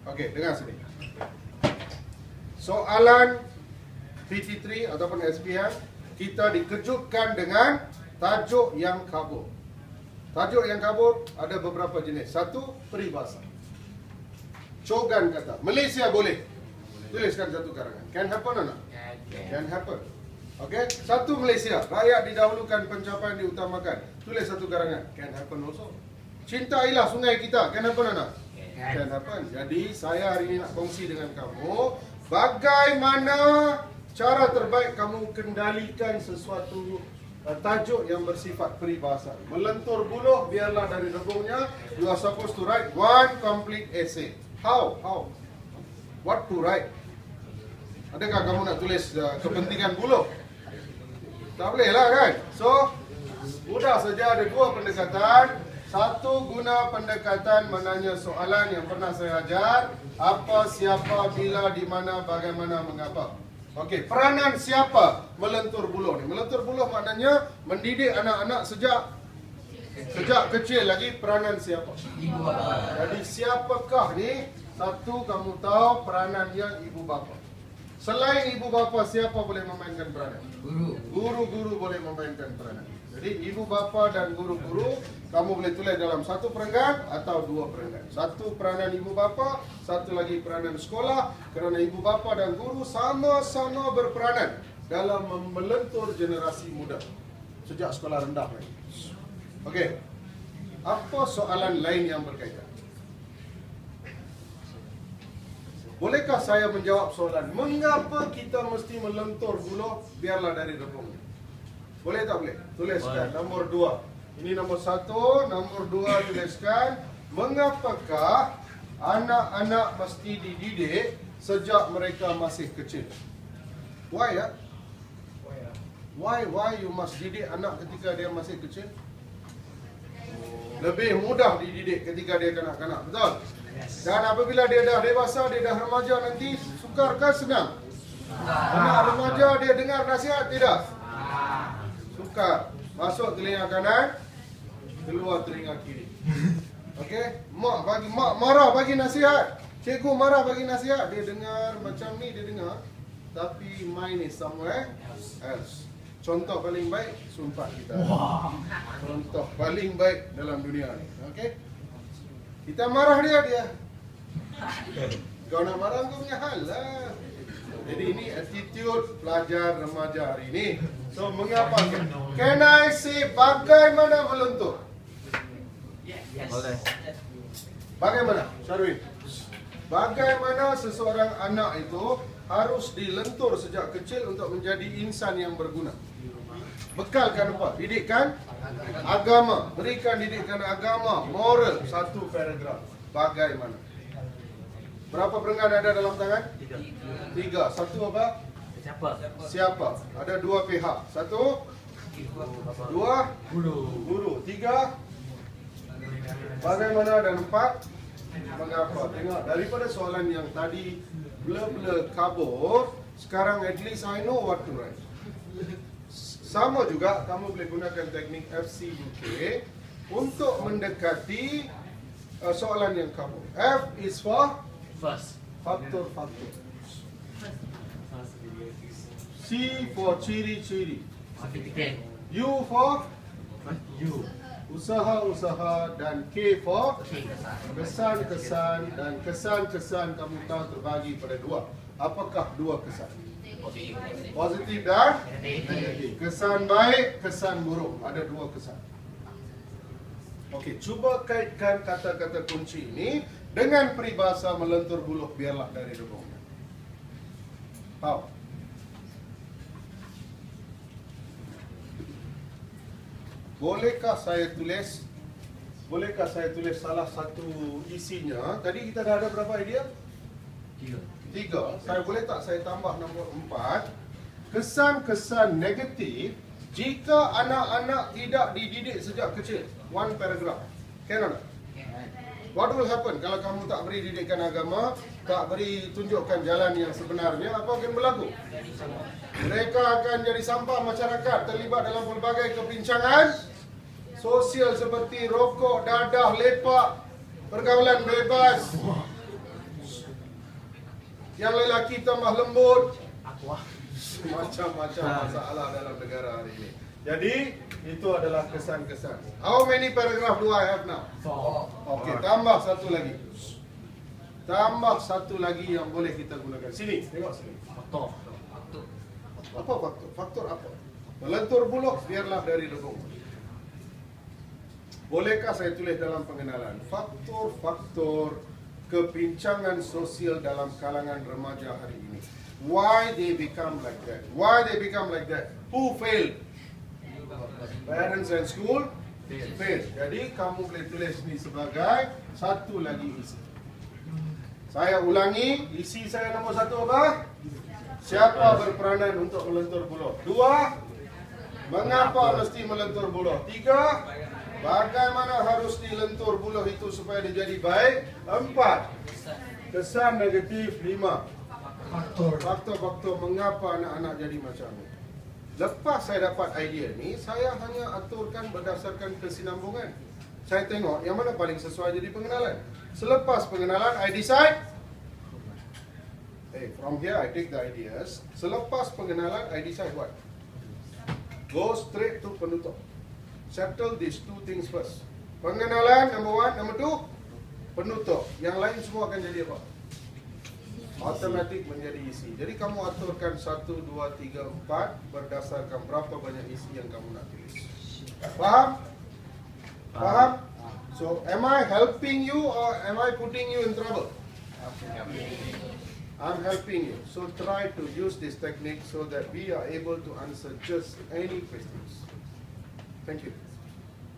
Okey, dengar sini. Soalan PT3 ataupun SPM, kita dikejutkan dengan tajuk yang kabur. Tajuk yang kabur ada beberapa jenis. Satu, peribahasa. Cogan kata, Malaysia boleh. Tuliskan satu karangan. Can happen or not? Can happen. Okey, satu Malaysia, rakyat didahulukan, pencapaian diutamakan. Tulis satu karangan. Can happen also. Cintailah sungai kita. Can happen or not? Can happen. Jadi saya hari ini nak kongsi dengan kamu bagaimana cara terbaik kamu kendalikan sesuatu tajuk yang bersifat peribahasa. Melentur buluh biarlah dari rebungnya. You are supposed to write one complete essay. How? What to write? Adakah kamu nak tulis kepentingan buluh? Tak boleh lah kan? So, mudah saja, ada dua pendekatan. Satu, guna pendekatan menanya soalan yang pernah saya ajar. Apa, siapa, bila, di mana, bagaimana, mengapa. Okey, peranan siapa melentur buluh ni? Melentur buluh maknanya mendidik anak-anak sejak kecil lagi. Peranan siapa? Ibu bapa. Jadi siapakah ni? Satu, kamu tahu peranan yang ibu bapa. Selain ibu bapa, siapa boleh memainkan peranan? Guru-guru boleh memainkan peranan. Jadi ibu bapa dan guru-guru, kamu boleh tulis dalam satu perenggan atau dua perenggan. Satu peranan ibu bapa, satu lagi peranan sekolah. Kerana ibu bapa dan guru sama-sama berperanan dalam melentur generasi muda sejak sekolah rendah lagi. Okey, apa soalan lain yang berkaitan? Bolehkah saya menjawab soalan, mengapa kita mesti melentur buluh biarlah dari rebungnya? Boleh tak boleh? Tuliskan. Nombor 2. Ini nombor 1. Nombor 2 tuliskan, mengapakah anak-anak mesti dididik sejak mereka masih kecil? Why ya? Why you must didik anak ketika dia masih kecil? Lebih mudah dididik ketika dia kanak-kanak, betul? Dan apabila dia dah dewasa, dia dah remaja nanti, sukar ke senang? Anak remaja dia dengar nasihat tidak? Sukar. Masuk telinga kanan, keluar telinga kiri. Okey, mak marah bagi nasihat. Cikgu marah bagi nasihat, dia dengar macam ni, dia dengar, tapi mind is somewhere else. Contoh paling baik, sumpah kita. Contoh paling baik dalam dunia ni. Okey? Kita marah dia. Kau nak marah kau punya hal lah. Jadi ini attitude pelajar remaja hari ini. So mengapa? Can I say bagaimana melentur? Yes. Bagaimana? Syarwin. Bagaimana seseorang anak itu harus dilentur sejak kecil untuk menjadi insan yang berguna? Bekalkan apa? Didikan agama. Berikan didikan agama, moral. Satu paragraf. Bagaimana? Berapa perenggan ada dalam tangan? 3. Satu apa? Siapa? Ada 2 pihak. 1, 2, guru. 3, bagaimana, dan 4, mengapa. Tengok, daripada soalan yang tadi blur kabur, sekarang at least I know what to write. Sama juga kamu boleh gunakan teknik FCUK untuk mendekati soalan yang kabur. F is for faktor. C for ciri-ciri. U for usaha-usaha, dan K for kesan-kesan, dan kesan-kesan kamu tahu terbagi pada 2. Apakah 2 kesan? Positif dan negatif. Kesan baik, kesan buruk. Ada 2 kesan. Okey, cuba kaitkan kata-kata kunci ini dengan peribahasa melentur buluh biarlah dari rebungnya. How? Bolehkah saya tulis salah satu isinya? Tadi kita dah ada berapa idea? 3. Saya boleh tak saya tambah nombor 4? Kesan-kesan negatif jika anak-anak tidak dididik sejak kecil. 1 paragraph. Can or not? What will happen kalau kamu tak beri didikan agama, tak beri tunjukkan jalan yang sebenarnya? Apa akan berlaku? Mereka akan jadi sampah masyarakat, terlibat dalam pelbagai kepincangan sosial seperti rokok, dadah, lepak, pergaulan bebas. Yang lelaki tambah lembut. Aqua. Macam-macam masalah dalam negara hari ini. Jadi, itu adalah kesan-kesan. How many paragraph do I have now? 4. Okey, tambah satu lagi. Tambah satu lagi yang boleh kita gunakan. Sini, tengok sini. Faktor. Apa faktor? Faktor apa? Melentur buluh biarlah dari lebung. Bolehkah saya tulis dalam pengenalan? Faktor-faktor kepincangan sosial dalam kalangan remaja hari ini. Why they become like that? Why they become like that? Who failed? Parents and school failed. Jadi kamu boleh tulis ni sebagai satu lagi isi. Saya ulangi, isi saya nombor 1 apa? Siapa berperanan untuk melentur buluh? 2, mengapa mesti melentur buluh? 3, bagaimana harus dilentur buluh itu supaya dia jadi baik? 4, kesan negatif. 5, faktor-faktor mengapa anak-anak jadi macam ni. Lepas saya dapat idea ni, saya hanya aturkan berdasarkan kesinambungan. Saya tengok yang mana paling sesuai jadi pengenalan. Selepas pengenalan, I decide. From here I take the ideas. Selepas pengenalan, I decide what? Go straight to penutup. Settle these 2 things first. Pengenalan number 1, number 2, penutup. Yang lain semua akan jadi apa? Automatik menjadi isi. Jadi kamu aturkan 1, 2, 3, 4 berdasarkan berapa banyak isi yang kamu nak tulis. Faham? Faham? So, am I helping you or am I putting you in trouble? I'm helping you. So, try to use this technique so that we are able to answer just any questions. Thank you.